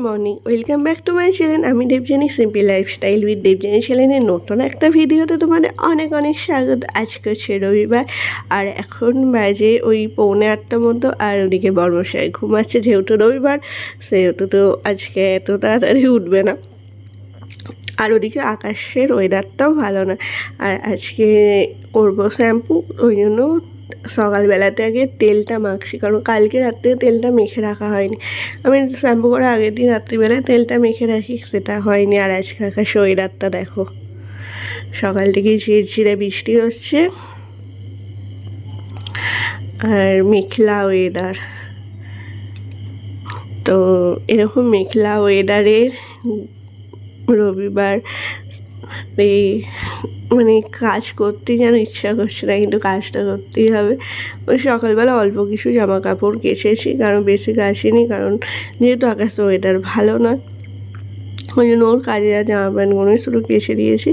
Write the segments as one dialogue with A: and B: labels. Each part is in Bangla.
A: Morning, welcome back to my channel. আমি Debjani, simple lifestyle with Debjani চ্যানেলের নতুন একটা ভিডিওতে তোমাদের অনেক অনেক স্বাগত। আজকে হচ্ছে রবিবার আর এখন বাজে ওই 7:45 মতো। আর ওদিকে বর্মশাই ঘুমাচ্ছে, যেহেতু রবিবার সেহেতু তো আজকে এত তাড়াতাড়ি উঠবে না। আর ওদিকে আকাশের ওয়েদারটাও ভালো না। আর আজকে করবো শ্যাম্পু, ওই জন্য সকালবেলাতে আগে তেলটা মাখছি, কারণ কালকে রাত্রে তেলটা মেখে রাখা হয়নি। আমি শ্যাম্পু করার আগের দিন রাত্রিবেলায় তেলটা মেখে রাখি, সেটা হয়নি। আর আজকে আকাশের ওয়েদারটা দেখো, সকাল থেকে ঝিরঝিরে বৃষ্টি হচ্ছে আর মেঘলা ওয়েদার। তো এরকম মেঘলা ওয়েদারের রবিবার এই মানে কাজ করতে যেন ইচ্ছা করছে না, কিন্তু কাজটা করতেই হবে। ওই সকালবেলা অল্প কিছু জামা কাপড় কেচেছি, কারণ বেশি কাচিনি, কারণ যেহেতু আকাশের ওয়েদার ভালো নয়, ওই জন্য ওর কাজে জামা প্যান্টগুলোই শুধু কেচে দিয়েছি।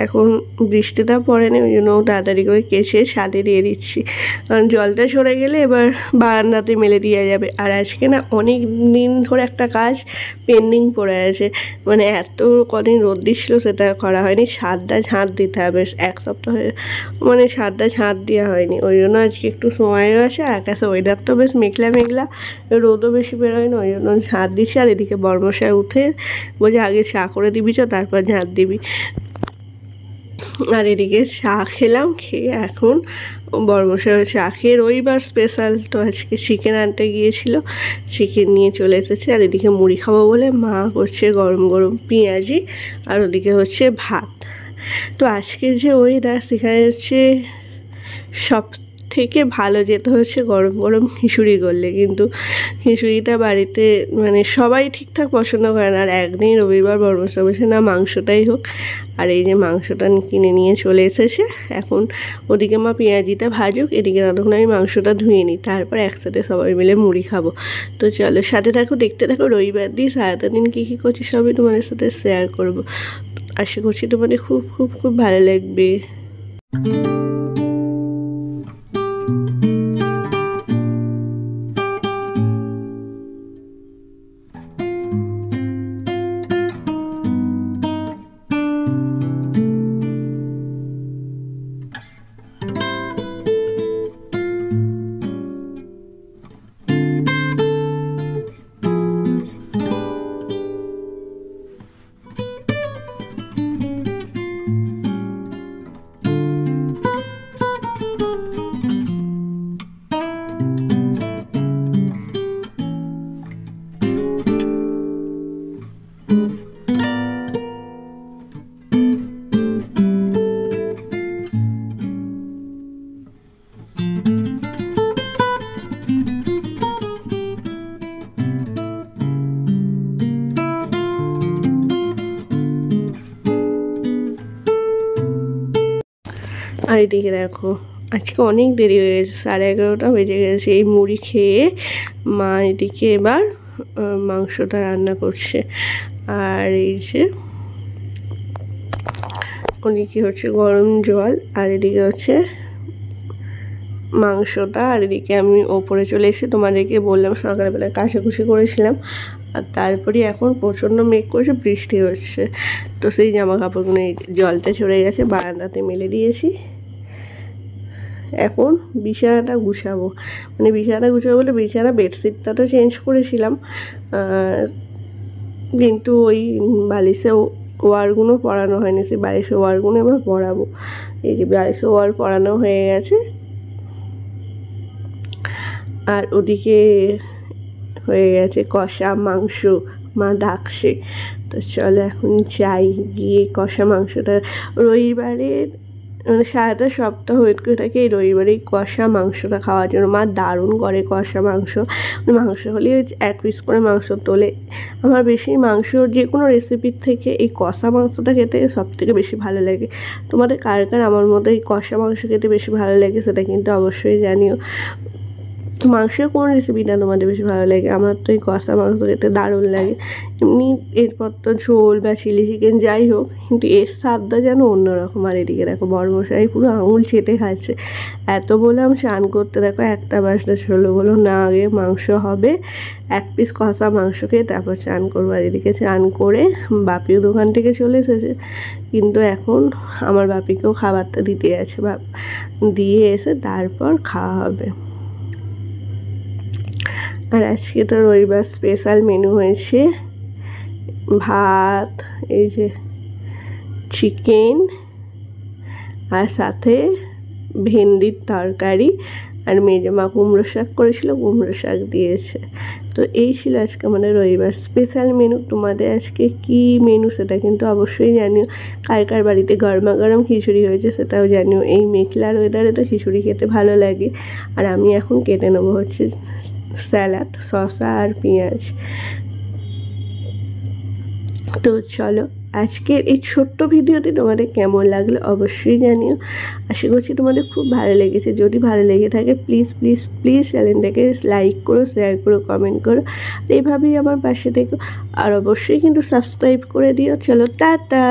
A: এখন বৃষ্টিটা পড়েনি, ওই জন্য তাড়াতাড়ি করে কেচে ছাদে দিয়ে দিচ্ছি, কারণ জলটা সরে গেলে এবার বারান্দাতে মেলে দেওয়া যাবে। আর আজকে না অনেক দিন ধরে একটা কাজ পেন্ডিং পড়ে আছে, মানে এত কদিন রোদ দিচ্ছিল সেটা করা হয়নি। ছাদটা ঝাঁট দিতে হবে, এক সপ্তাহ মানে ছাদটা ঝাঁট দেওয়া হয়নি, ওই জন্য আজকে একটু সময়ও আছে। আর আকাশে ওয়েদার তো বেশ মেঘলা মেঘলা, রোদও বেশি বেরোয় না, ওই জন্য ঝাঁট দিচ্ছি। আর এদিকে বর্মশাই উঠে বলছে আগে চা করে দিবি চ, তারপর ঝাঁট দিবি। আর এদিকে চা খেলাম, খেয়ে এখন বর্মশাই চা খেয়ে, রবিবার স্পেশাল তো আজকে চিকেন আনতে গিয়েছিল, চিকেন নিয়ে চলে এসেছে। আর এদিকে মুড়ি খাবো বলে মা করছে গরম গরম পেঁয়াজি, আর ওদিকে হচ্ছে ভাত। তো আজকে যে ওয়েদার, সেখানে হচ্ছে সব থেকে ভালো যেতে হচ্ছে গরম গরম খিচুড়ি করলে, কিন্তু খিচুড়িটা বাড়িতে মানে সবাই ঠিকঠাক পছন্দ করে না। আর একদিন রবিবার বর্মশাই বসে না মাংসটাই হোক, আর এই যে মাংসটা কিনে নিয়ে চলে এসেছে। এখন ওদিকে মা পেঁয়াজিটা ভাজুক, এদিকে ততক্ষণ আমি মাংসটা ধুয়ে নিই, তারপর একসাথে সবাই মিলে মুড়ি খাবো। তো চলো সাথে থাকো, দেখতে থাকো। রবিবার দিন সারাটা দিন কী কী করছি সবই তোমাদের সাথে শেয়ার করবো। আশা করছি তোমাদের খুব খুব খুব ভালো লাগবে। আর এদিকে দেখো আজকে অনেক দেরি হয়ে গেছে, 11:30 বেজে গেছে। এই মুড়ি খেয়ে মা এদিকে এবার মাংসটা রান্না করছে। আর এই যে ওদিকে হচ্ছে গরম জল, আর এদিকে হচ্ছে মাংসটা। আর এদিকে আমি ওপরে চলে এসে তোমাদেরকে বললাম সকালবেলায় কাচাকুচি করেছিলাম, আর তারপরে এখন প্রচণ্ড মেঘ করেছে, বৃষ্টি হচ্ছে। তো সেই জামা কাপড়গুলো জলটা চড়ে গেছে, বারান্দাতে মেলে দিয়েছি। এখন বিছানাটা গুছাবো, মানে বিছানাটা গুছাবো বলে বিছানা বেডশিটটা তো চেঞ্জ করেছিলাম, কিন্তু ওই বালিশে ওয়ারগুলো পরানো হয়নি, সেই বালিশে ওয়ারগুলো এবার পরাবো। এই যে বালিশে ওয়ার পরানো হয়ে গেছে। আর ওদিকে হয়ে গেছে কষা মাংস, মা ডাকছে। তো চলো এখন যাই, গিয়ে কষা মাংসটা রবিবারের মানে সারাটা সপ্তাহ ওয়েট করে থাকে এই রবিবারে কষা মাংসটা খাওয়ার জন্য। মা দারুণ করে কষা মাংস, মাংস হলে 1 পিস করে মাংস তোলে। আমার বেশি মাংস যে কোনো রেসিপির থেকে এই কষা মাংসটা খেতে সবথেকে বেশি ভালো লাগে। তোমাদের কার কার আমার মতো এই কষা মাংস খেতে বেশি ভালো লাগে সেটা কিন্তু অবশ্যই জানিও। তো মাংসের কোন রেসিপিটা তোমাদের বেশি ভালো লাগে? আমার তো এই কষা মাংস খেতে দারুণ লাগে। এমনি এরপর তো ঝোল বা চিলি চিকেন যাই হোক, কিন্তু এর স্বাদটা যেন অন্যরকম। আর এদিকে দেখো বড়মশাই পুরো আঙুল চেটে খাচ্ছে। এত বললাম স্নান করতে, দেখো 1টা বাজতে চলো, বলো না আগে মাংস হবে, 1 পিস কষা মাংস খেয়ে তারপর চান করবো। আর এদিকে চান করে বাপিও দোকান থেকে চলে এসেছে, কিন্তু এখন আমার বাপিকেও খাবারটা দিতে আছে, দিয়ে এসে তারপর খাওয়া হবে। আর আজকে তো রবিবার স্পেশাল মেনু হয়েছে ভাত, এই যে চিকেন, আর সাথে ভেন্ডির তরকারি, আর মেজমা কুমড়ো শাক করেছিল, কুমড়ো শাক দিয়েছে। তো এই ছিল আজকে আমাদের রবিবার স্পেশাল মেনু। তোমাদের আজকে কি মেনু সেটা কিন্তু অবশ্যই জানিও। কার কার বাড়িতে গরমা গরম খিচুড়ি হয়েছে সেটাও জানিও। এই মেঘলার ওয়েদারে তো খিচুড়ি খেতে ভালো লাগে। আর আমি এখন কেটে নেবো হচ্ছে স্যালাড, শসা আর পেঁয়াজ। তো চলো, আজকের এই ছোট্ট ভিডিওটি তোমাদের কেমন লাগলো অবশ্যই জানিও। আশা করছি তোমাদের খুব ভালো লেগেছে। যদি ভালো লেগে থাকে প্লিজ প্লিজ প্লিজ চ্যানেলটাকে লাইক করো, শেয়ার করো, কমেন্ট করো। এইভাবেই আমার পাশে থেকো। আর অবশ্যই কিন্তু সাবস্ক্রাইব করে দিও। চলো টাটা।